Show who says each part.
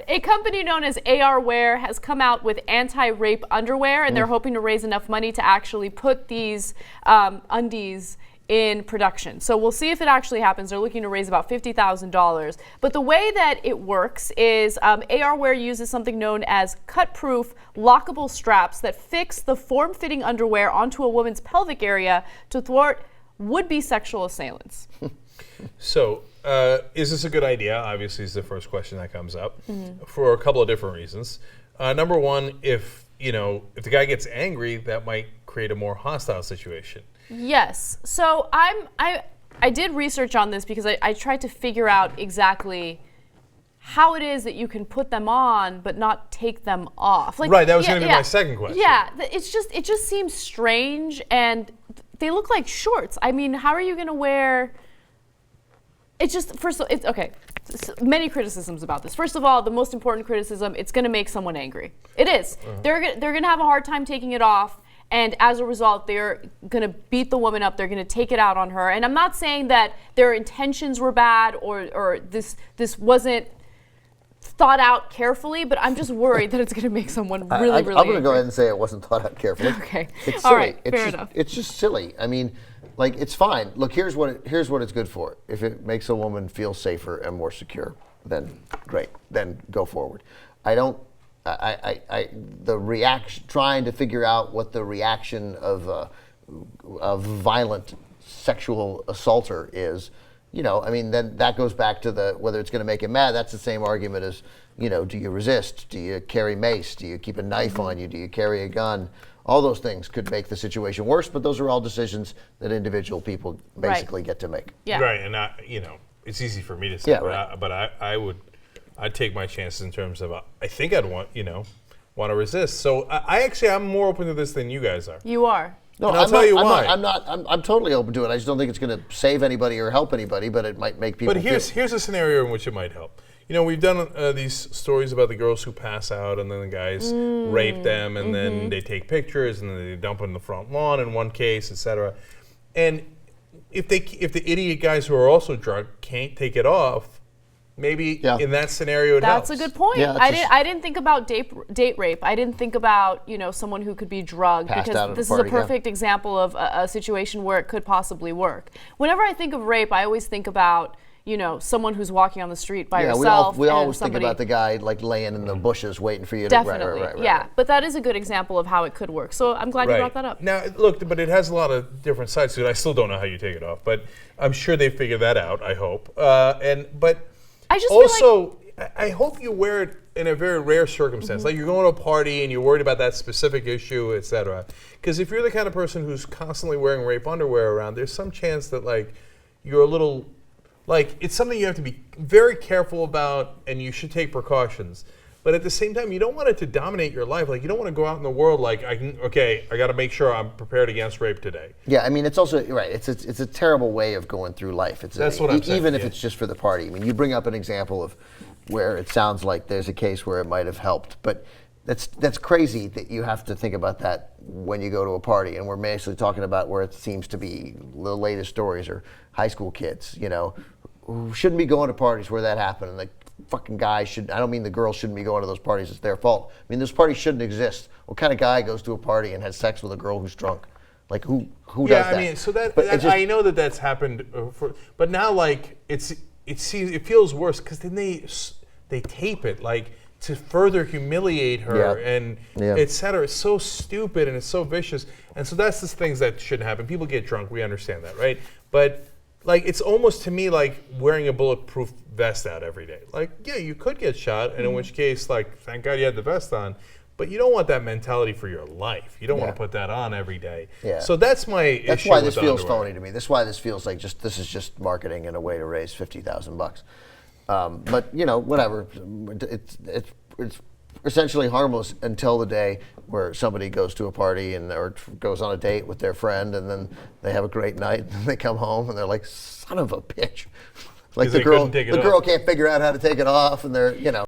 Speaker 1: A company known as AR Wear has come out with anti-rape underwear, and they're hoping to raise enough money to actually put these undies in production. So we'll see if it actually happens. They're looking to raise about $50,000. But the way that it works is AR Wear uses something known as cut-proof lockable straps that fix the form-fitting underwear onto a woman's pelvic area to thwart would-be sexual assailants.
Speaker 2: So, is this a good idea? Obviously, is the first question that comes up for a couple of different reasons. Number one, if the guy gets angry, that might create a more hostile situation.
Speaker 1: Yes. So I did research on this because I tried to figure out exactly how it is that you can put them on but not take them off. Like,
Speaker 2: right. That was going to be my second question.
Speaker 1: Yeah. It just seems strange, and they look like shorts. I mean, how are you going to wear? It's just it's okay. Many criticisms about this. First of all, the most important criticism: it's going to make someone angry. It is. They're going to have a hard time taking it off. And as a result, they're going to beat the woman up. They're going to take it out on her. And I'm not saying that their intentions were bad or this wasn't thought out carefully, but I'm just worried that it's going to make someone really
Speaker 3: I'm going to go ahead and say it wasn't thought out carefully.
Speaker 1: Okay.
Speaker 3: It's silly.
Speaker 1: All right. Fair enough.
Speaker 3: It's just silly. I mean, like, it's fine. Look, here's what it's good for. If it makes a woman feel safer and more secure, then great. Then go forward. The reaction, trying to figure out what the reaction of violent sexual assaulter is, I mean, then that goes back to whether it's going to make him mad. That's the same argument as, do you resist? Do you carry mace? Do you keep a knife on you? Do you carry a gun? All those things could make the situation worse, but those are all decisions that individual people basically get to make.
Speaker 1: Yeah.
Speaker 2: Right, and it's easy for me to say, but I'd take my chances in terms of I think I'd want to resist. So I'm more open to this than you guys are.
Speaker 1: You are.
Speaker 3: No,
Speaker 2: and I'll tell you why.
Speaker 3: I'm totally open to it. I just don't think it's going to save anybody or help anybody, but it might make people.
Speaker 2: But here's a scenario in which it might help. We've done these stories about the girls who pass out and then the guys rape them and then they take pictures and then they dump them in the front lawn in one case, etc. And if the idiot guys who are also drunk can't take it off, maybe in that scenario
Speaker 1: That's
Speaker 2: helps.
Speaker 1: a good point.
Speaker 3: Yeah,
Speaker 1: I didn't think about date rape. I didn't think about someone who could be drugged, because this is a perfect example of a situation where it could possibly work. Whenever I think of rape, I always think about someone who's walking on the street by herself.
Speaker 3: We always think about the guy like laying in the bushes waiting for you.
Speaker 1: Definitely,
Speaker 3: right.
Speaker 1: Yeah. But that is a good example of how it could work. So I'm glad you brought that up.
Speaker 2: Now, look, but it has a lot of different sides to it. I still don't know how you take it off, but I'm sure they figure that out. I hope. But
Speaker 1: I just
Speaker 2: also, I hope you wear it in a very rare circumstance. Like you're going to a party and you're worried about that specific issue, etc. Because if you're the kind of person who's constantly wearing rape underwear around, there's some chance that you're a little. It's something you have to be very careful about, and you should take precautions. But at the same time, you don't want it to dominate your life. You don't want to go out in the world I got to make sure I'm prepared against rape today.
Speaker 3: Yeah, I mean, it's also, right, it's a terrible way of going through life.
Speaker 2: That's what I'm saying.
Speaker 3: Even if it's just for the party. I mean, you bring up an example of where it sounds like there's a case where it might have helped. But that's crazy that you have to think about that when you go to a party. And we're basically talking about where it seems to be the latest stories are high school kids, who shouldn't be going to parties where that happened. And the fucking guy I don't mean the girls shouldn't be going to those parties, it's their fault. I mean, those parties shouldn't exist. What kind of guy goes to a party and has sex with a girl who's drunk? Who does that?
Speaker 2: Yeah, I mean, so I know that's happened, but now it feels worse because then they tape it to further humiliate her and etc. It's so stupid and it's so vicious, and so that's the things that shouldn't happen. People get drunk, we understand that, right? But it's almost to me like wearing a bulletproof vest out every day. You could get shot, and in which case, thank God you had the vest on. But you don't want that mentality for your life. You don't want to put that on every day. Yeah. So that's my issue.
Speaker 3: That's why this feels phony to me. That's why this feels like this is just marketing and a way to raise $50,000. But whatever. It's essentially harmless until the day where somebody goes to a party or goes on a date with their friend, and then they have a great night, and they come home and they're like, son of a bitch. The girl can't figure out how to take it off, and they're